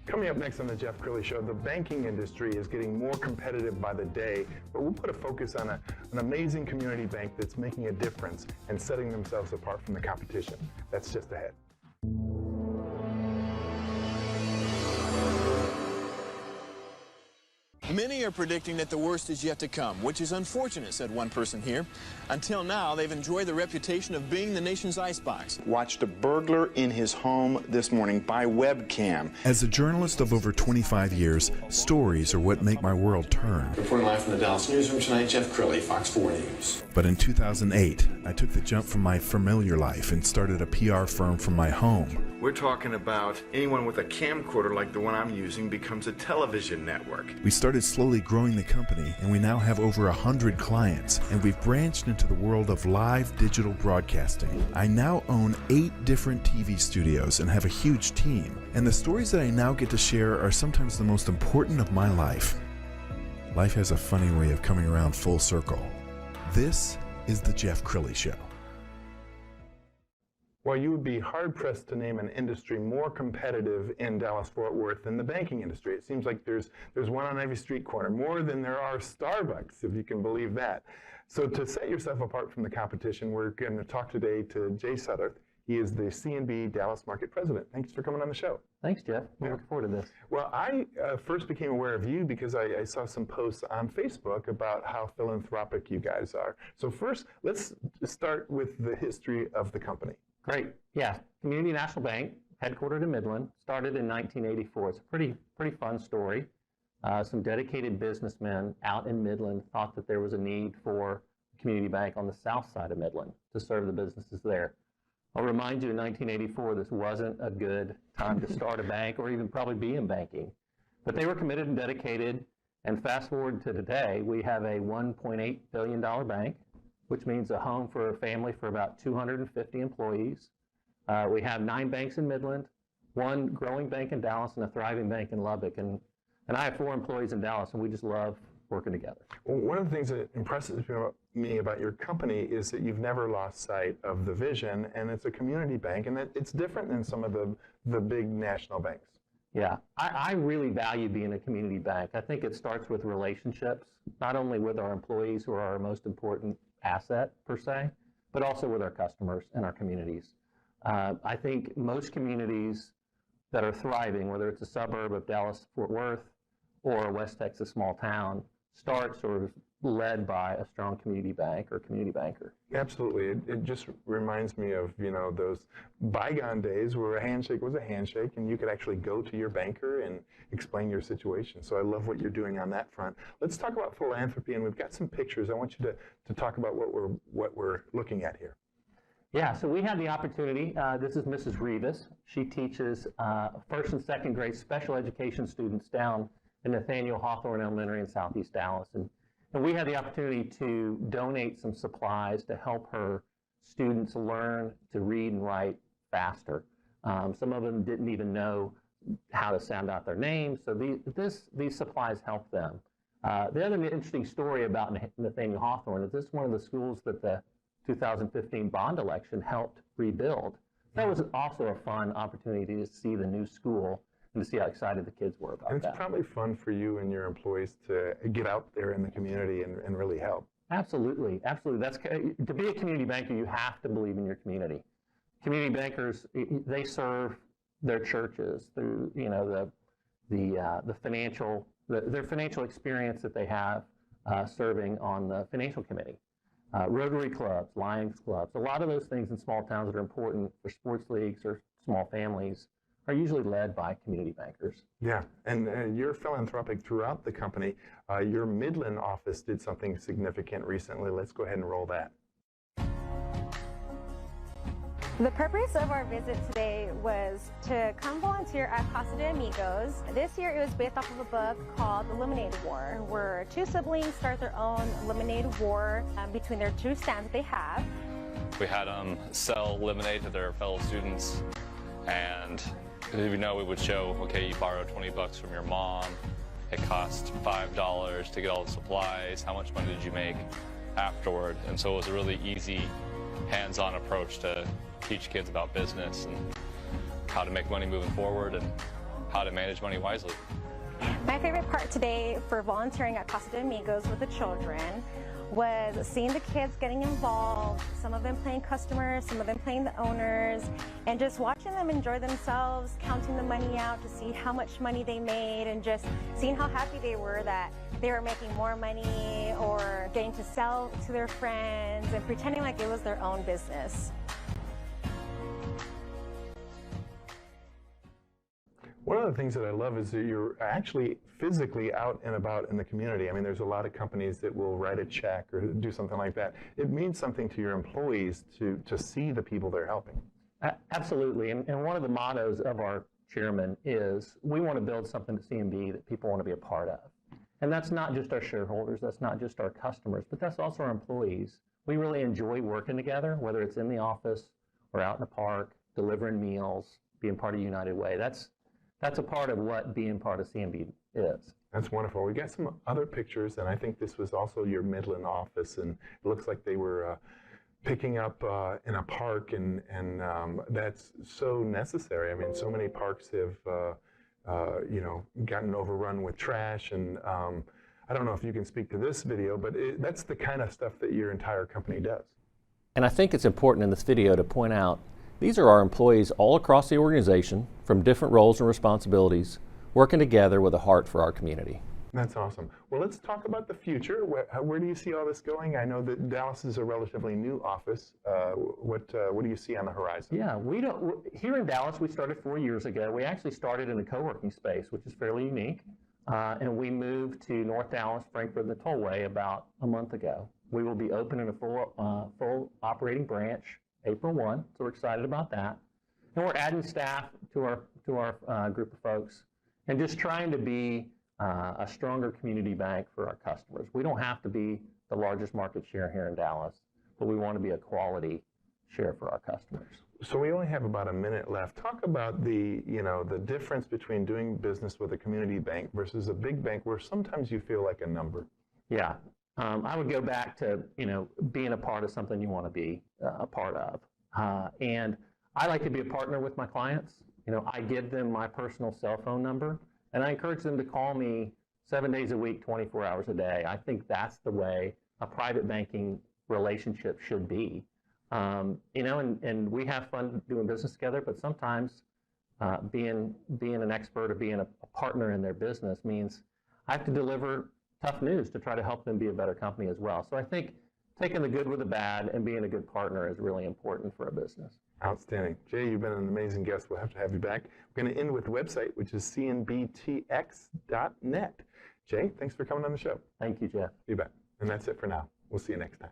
Coming up next on the Jeff Crilley Show, the banking industry is getting more competitive by the day, but we'll put a focus on an amazing community bank that's making a difference and setting themselves apart from the competition. That's just ahead. Many are predicting that the worst is yet to come, which is unfortunate, said one person here. Until now, they've enjoyed the reputation of being the nation's icebox. Watched a burglar in his home this morning by webcam. As a journalist of over 25 years, stories are what make my world turn. Reporting live from the Dallas newsroom tonight, Jeff Crilley, Fox 4 News. But in 2008, I took the jump from my familiar life and started a PR firm from my home. We're talking about anyone with a camcorder like the one I'm using becomes a television network. We started slowly growing the company, and we now have over 100 clients, and we've branched into the world of live digital broadcasting. I now own 8 different TV studios and have a huge team, and the stories that I now get to share are sometimes the most important of my life. Life has a funny way of coming around full circle. This is the Jeff Crilley Show. Well, you would be hard-pressed to name an industry more competitive in Dallas-Fort Worth than the banking industry. It seems like there's one on every street corner, more than there are Starbucks, if you can believe that. So to set yourself apart from the competition, we're going to talk today to Jay Sudderth. He is the CNB Dallas Market President. Thanks for coming on the show. Thanks, Jeff. I'm looking forward to this. Well, I first became aware of you because I saw some posts on Facebook about how philanthropic you guys are. So first, let's start with the history of the company. Great. Yeah. Community National Bank, headquartered in Midland, started in 1984. It's a pretty fun story. Some dedicated businessmen out in Midland thought that there was a need for a community bank on the south side of Midland to serve the businesses there. I'll remind you, in 1984, this wasn't a good time to start a bank or even probably be in banking. But they were committed and dedicated, and fast forward to today, we have a $1.8 billion bank, which means a home for a family for about 250 employees. We have 9 banks in Midland, 1 growing bank in Dallas, and a thriving bank in Lubbock. And I have 4 employees in Dallas, and we just love working together. Well, one of the things that impresses me about your company is that you've never lost sight of the vision, and it's a community bank, and that it's different than some of the big national banks. Yeah, I really value being a community bank. I think it starts with relationships, not only with our employees, who are our most important asset per se, but also with our customers and our communities. I think most communities that are thriving, whether it's a suburb of Dallas-Fort Worth or a West Texas small town, start sort of led by a strong community bank or community banker. Absolutely. It just reminds me of, those bygone days where a handshake was a handshake and you could actually go to your banker and explain your situation. So I love what you're doing on that front. Let's talk about philanthropy, and we've got some pictures. I want you to talk about what we're looking at here. Yeah, so we had the opportunity. This is Mrs. Rivas. She teaches first and second grade special education students down in Nathaniel Hawthorne Elementary in Southeast Dallas. And we had the opportunity to donate some supplies to help her students learn to read and write faster. Some of them didn't even know how to sound out their names, so these supplies help them. The other interesting story about Nathaniel Hawthorne is this is one of the schools that the 2015 bond election helped rebuild. That was also a fun opportunity to see the new school and to see how excited the kids were about that. It's probably fun for you and your employees to get out there in the community and really help. Absolutely, absolutely. To be a community banker, you have to believe in your community. Community bankers, they serve their churches through their financial experience that they have serving on the financial committee. Rotary clubs, Lions clubs, a lot of those things in small towns that are important for sports leagues or small families are usually led by community bankers. Yeah, and you're philanthropic throughout the company. Your Midland office did something significant recently. Let's go ahead and roll that. The purpose of our visit today was to come volunteer at Casa de Amigos. This year it was based off of a book called The Lemonade War, where 2 siblings start their own lemonade war between their 2 stands that they have. We had them sell lemonade to their fellow students, and we would show, okay, you borrowed $20 from your mom, it cost $5 to get all the supplies, how much money did you make afterward? And so it was a really easy, hands-on approach to teach kids about business and how to make money moving forward. And how to manage money wisely. My favorite part today for volunteering at Casa de Amigos with the children was seeing the kids getting involved, some of them playing customers, some of them playing the owners, and just watching them enjoy themselves, counting the money out to see how much money they made, and just seeing how happy they were that they were making more money or getting to sell to their friends and pretending like it was their own business. One of the things that I love is that you're actually physically out and about in the community. I mean, there's a lot of companies that will write a check or do something like that. It means something to your employees to see the people they're helping. Absolutely, and one of the mottos of our chairman is we want to build something at CNB that people want to be a part of. And that's not just our shareholders, that's not just our customers, but that's also our employees. We really enjoy working together, whether it's in the office or out in the park, delivering meals, being part of United Way. That's a part of what being part of CNB is. That's wonderful. We got some other pictures, and I think this was also your Midland office, and it looks like they were picking up in a park, and that's so necessary. I mean, so many parks have gotten overrun with trash, and I don't know if you can speak to this video, but that's the kind of stuff that your entire company does. And I think it's important in this video to point out these are our employees all across the organization from different roles and responsibilities, working together with a heart for our community. That's awesome. Well, let's talk about the future. Where do you see all this going? I know that Dallas is a relatively new office. What do you see on the horizon? Yeah, here in Dallas, we started 4 years ago. We actually started in a co-working space, which is fairly unique. And we moved to North Dallas, Frankfurt, and the Tollway about a month ago. We will be open in a full operating branch April 1, so we're excited about that. And we're adding staff to our group of folks and just trying to be a stronger community bank for our customers. We don't have to be the largest market share here in Dallas, but we want to be a quality share for our customers. So we only have about a minute left. Talk about the difference between doing business with a community bank versus a big bank where sometimes you feel like a number. Yeah. I would go back to, being a part of something you want to be a part of. And I like to be a partner with my clients. I give them my personal cell phone number, and I encourage them to call me 7 days a week, 24 hours a day. I think that's the way a private banking relationship should be. And we have fun doing business together, but sometimes being an expert or being a partner in their business means I have to deliver tough news to try to help them be a better company as well. So I think taking the good with the bad and being a good partner is really important for a business. Outstanding. Jay, you've been an amazing guest. We'll have to have you back. We're going to end with the website, which is cnbtx.net. Jay, thanks for coming on the show. Thank you, Jeff. You bet. And that's it for now. We'll see you next time.